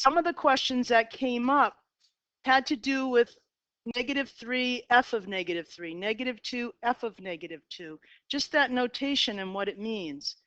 some of the questions that came up had to do with -3, f of -3, -2, f of -2, just that notation and what it means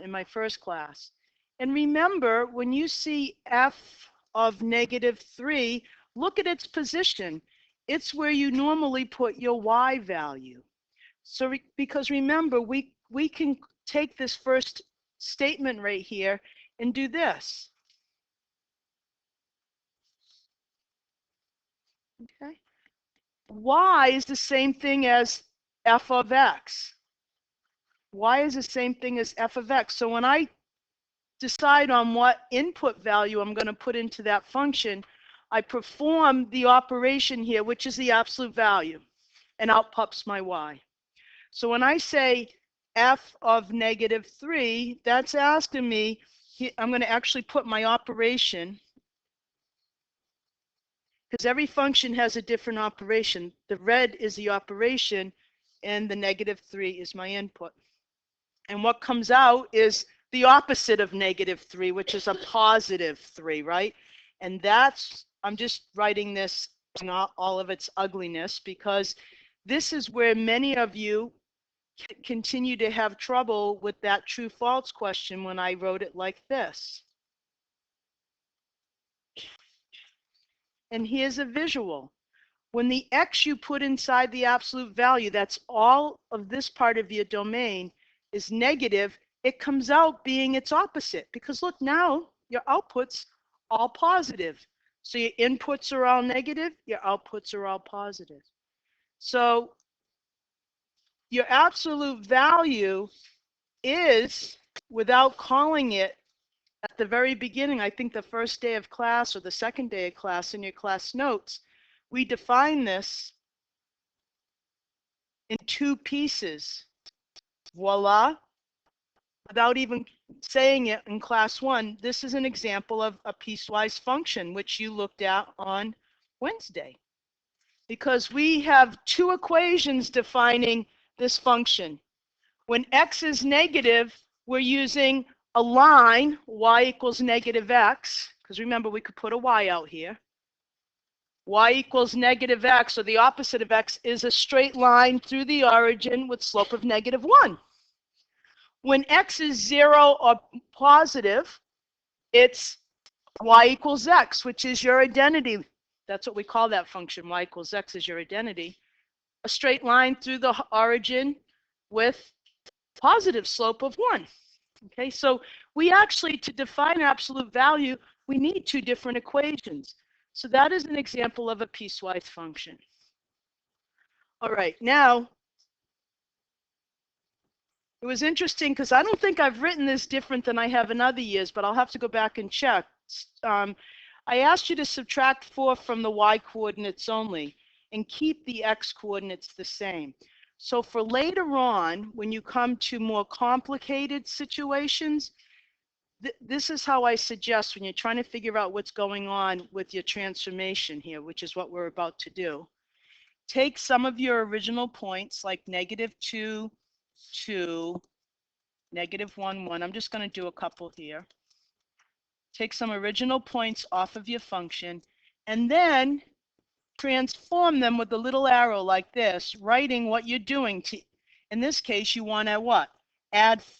in my first class. And remember, when you see f of -3, look at its position. It's where you normally put your y value. So because remember, we can take this first statement right here and do this. Okay. Y is the same thing as f of x. Y is the same thing as f of x. So when I decide on what input value I'm going to put into that function, I perform the operation here, which is the absolute value, and out pops my y. So when I say f of -3, that's asking me, I'm going to actually put my operation, because every function has a different operation. The red is the operation, and the -3 is my input. And what comes out is the opposite of -3, which is a +3, right? And that's, I'm just writing this in all of its ugliness, because this is where many of you continue to have trouble with that true-false question when I wrote it like this. And here's a visual. When the x you put inside the absolute value, that's all of this part of your domain, is negative, it comes out being its opposite. Because look, now your output's all positive. So your inputs are all negative, your outputs are all positive. So your absolute value is, without calling it at the very beginning, I think the first day of class or the second day of class in your class notes, we define this in two pieces. Voila. Without even saying it in class 1, this is an example of a piecewise function, which you looked at on Wednesday. Because we have two equations defining this function. When x is negative, we're using a line, y equals -x, because remember, we could put a y out here. Y equals -x, or the opposite of x, is a straight line through the origin with slope of -1. When x is 0 or positive, it's y equals x, which is your identity. That's what we call that function. Y equals x is your identity. A straight line through the origin with positive slope of 1. Okay, so we actually, to define absolute value, we need two different equations. So that is an example of a piecewise function. All right, now, it was interesting because I don't think I've written this different than I have in other years, but I'll have to go back and check. I asked you to subtract 4 from the y coordinates only and keep the x coordinates the same. So for later on, when you come to more complicated situations, this is how I suggest when you're trying to figure out what's going on with your transformation here, which is what we're about to do. Take some of your original points, like -2, 2, -1, 1. I'm just going to do a couple here. Take some original points off of your function, and then transform them with a little arrow like this, writing what you're doing. In this case, you want to what?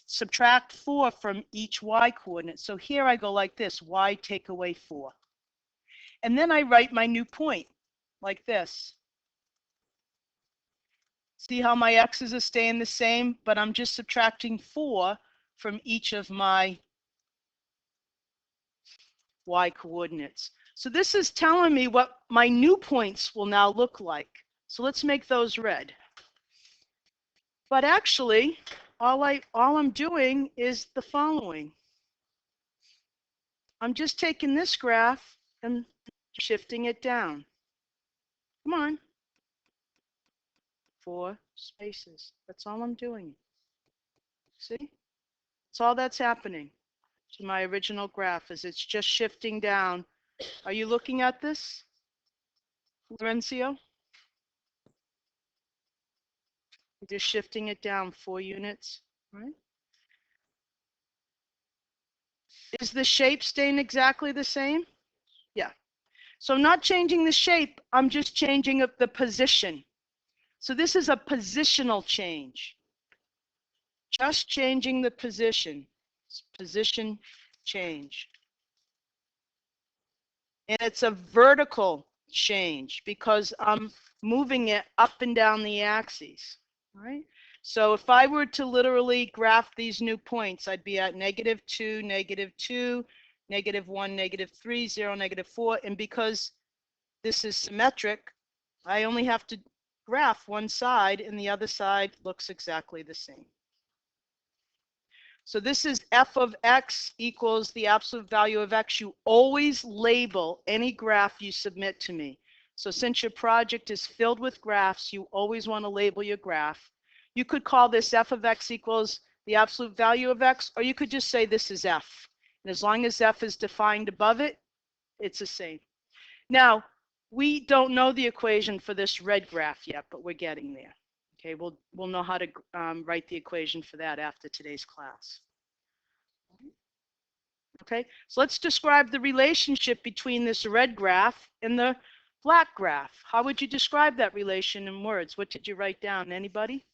Subtract 4 from each y coordinate. So here I go like this, y take away 4. And then I write my new point, like this. See how my x's are staying the same, but I'm just subtracting 4 from each of my y coordinates. So this is telling me what my new points will now look like. So let's make those red. But actually, all I'm doing is the following. I'm just taking this graph and shifting it down. Come on. 4 spaces. That's all I'm doing. See? That's all that's happening to my original graph, is it's just shifting down. Are you looking at this, Lorenzo? Just shifting it down 4 units, right? Is the shape staying exactly the same? Yeah. So I'm not changing the shape, I'm just changing the position. So this is a positional change. Just changing the position. Position change. And it's a vertical change because I'm moving it up and down the axes. All right. So if I were to literally graph these new points, I'd be at -2, -2, -1, -3, 0, -4. And because this is symmetric, I only have to graph one side and the other side looks exactly the same. So this is f of x equals the absolute value of x. You always label any graph you submit to me. So since your project is filled with graphs, you always want to label your graph. You could call this f of x equals the absolute value of x, or you could just say this is f. And as long as f is defined above it, it's the same. Now, we don't know the equation for this red graph yet, but we're getting there. Okay, we'll know how to write the equation for that after today's class. Okay, so let's describe the relationship between this red graph and the black graph. How would you describe that relation in words? What did you write down? Anybody?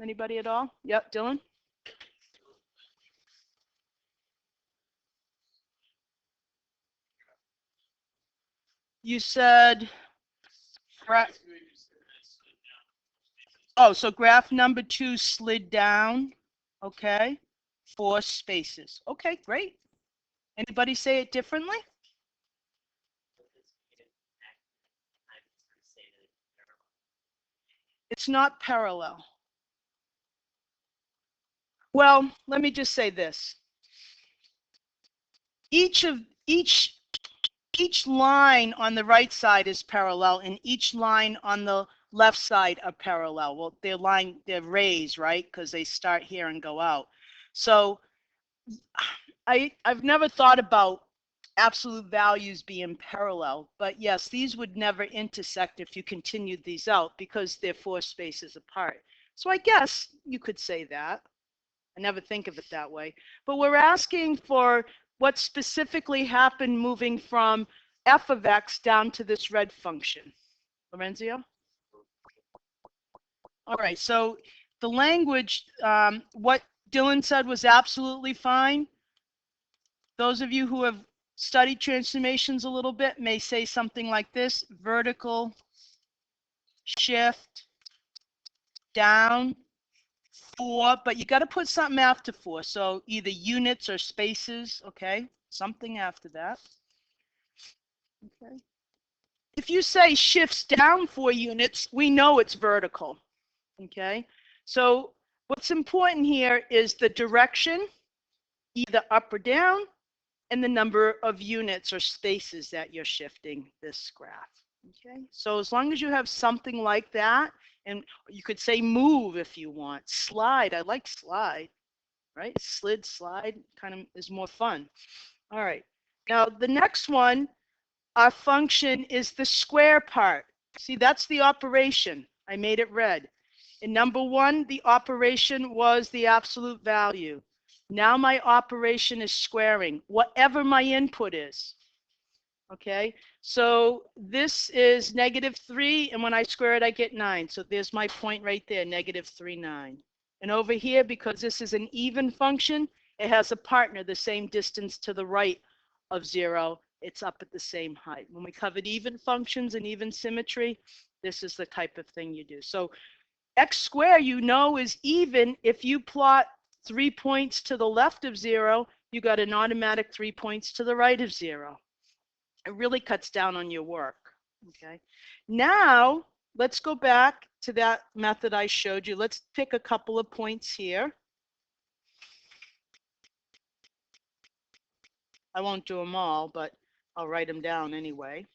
Anybody at all? Yep, Dylan? You said, oh, so graph number 2 slid down, okay, 4 spaces. Okay, great. Anybody say it differently? It's not parallel. Well, let me just say this. Each line on the right side is parallel and each line on the left side are parallel. Well, they're rays, right? Because they start here and go out. So I've never thought about absolute values being parallel, but yes, these would never intersect if you continued these out because they're 4 spaces apart. So I guess you could say that. I never think of it that way. But we're asking for what specifically happened moving from f of x down to this red function. Lorenzio? All right, so the language, what Dylan said was absolutely fine. Those of you who have studied transformations a little bit may say something like this: vertical shift down 4, but you got to put something after 4. So either units or spaces, okay? Something after that. Okay. If you say shifts down 4 units, we know it's vertical, okay? So what's important here is the direction, either up or down, and the number of units or spaces that you're shifting this graph, okay? So as long as you have something like that, and you could say move if you want, slide, I like slide, right? Slid, slide, kind of is more fun. All right, now the next one, our function is the square part. See, that's the operation. I made it red. In number 1, the operation was the absolute value. Now my operation is squaring, whatever my input is. Okay, so this is -3, and when I square it, I get 9. So there's my point right there, -3, 9. And over here, because this is an even function, it has a partner the same distance to the right of 0. It's up at the same height. When we covered even functions and even symmetry, this is the type of thing you do. So x squared, you know, is even if you plot 3 points to the left of 0, you got an automatic 3 points to the right of 0. It really cuts down on your work. Okay. Now let's go back to that method I showed you. Let's pick a couple of points here. I won't do them all, but I'll write them down anyway.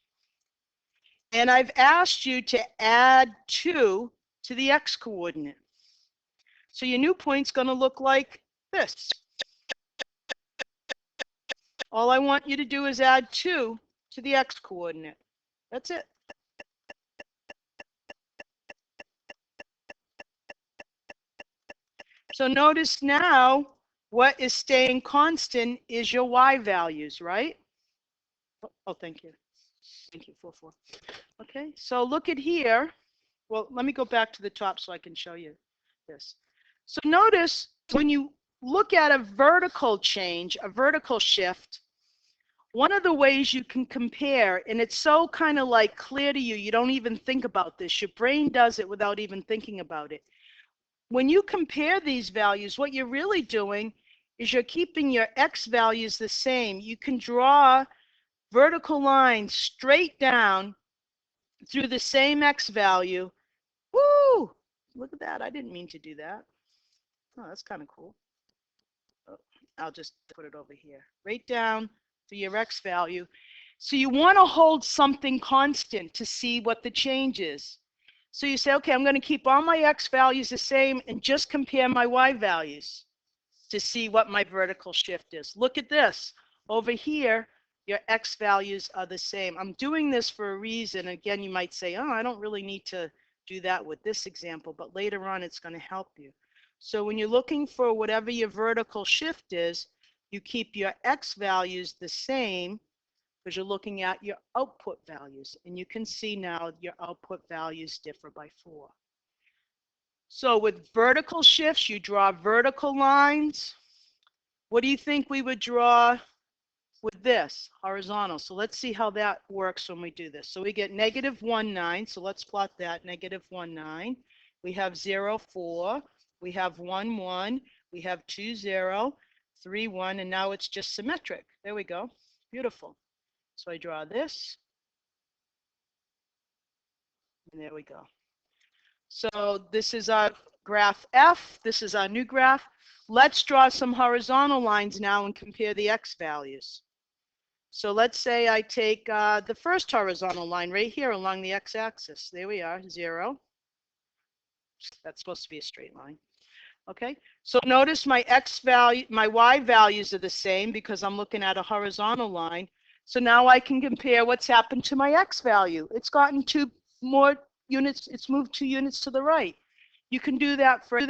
And I've asked you to add 2 to the x coordinate. So your new point's going to look like this. All I want you to do is add 2 to the x coordinate. That's it. So notice now what is staying constant is your y values, right? Oh, thank you. Thank you, 4, 4. Okay, so look at here. Well, let me go back to the top so I can show you this. So notice when you look at a vertical change, a vertical shift, one of the ways you can compare, and it's so kind of like clear to you, you don't even think about this. Your brain does it without even thinking about it. When you compare these values, what you're really doing is you're keeping your x values the same. You can draw vertical lines straight down through the same x value. Woo! Look at that. I didn't mean to do that. Oh, that's kind of cool. Oh, I'll just put it over here. Right down to your x value. So you want to hold something constant to see what the change is. So you say, okay, I'm going to keep all my x values the same and just compare my y values to see what my vertical shift is. Look at this. Over here, your x values are the same. I'm doing this for a reason. Again, you might say, oh, I don't really need to do that with this example, but later on it's going to help you. So when you're looking for whatever your vertical shift is, you keep your x values the same because you're looking at your output values. And you can see now your output values differ by 4. So with vertical shifts, you draw vertical lines. What do you think we would draw with this, horizontal? So let's see how that works when we do this. So we get -1, 9. So let's plot that, -1, 9. We have 0, 4. We have 1, 1. We have 2, 0, 3, 1. And now it's just symmetric. There we go. Beautiful. So I draw this. And there we go. So this is our graph F. This is our new graph. Let's draw some horizontal lines now and compare the x values. So let's say I take the first horizontal line right here along the x-axis. There we are, 0. That's supposed to be a straight line. Okay, so notice my x value, my y values are the same because I'm looking at a horizontal line. So now I can compare what's happened to my x value. It's gotten 2 more units, it's moved 2 units to the right. You can do that for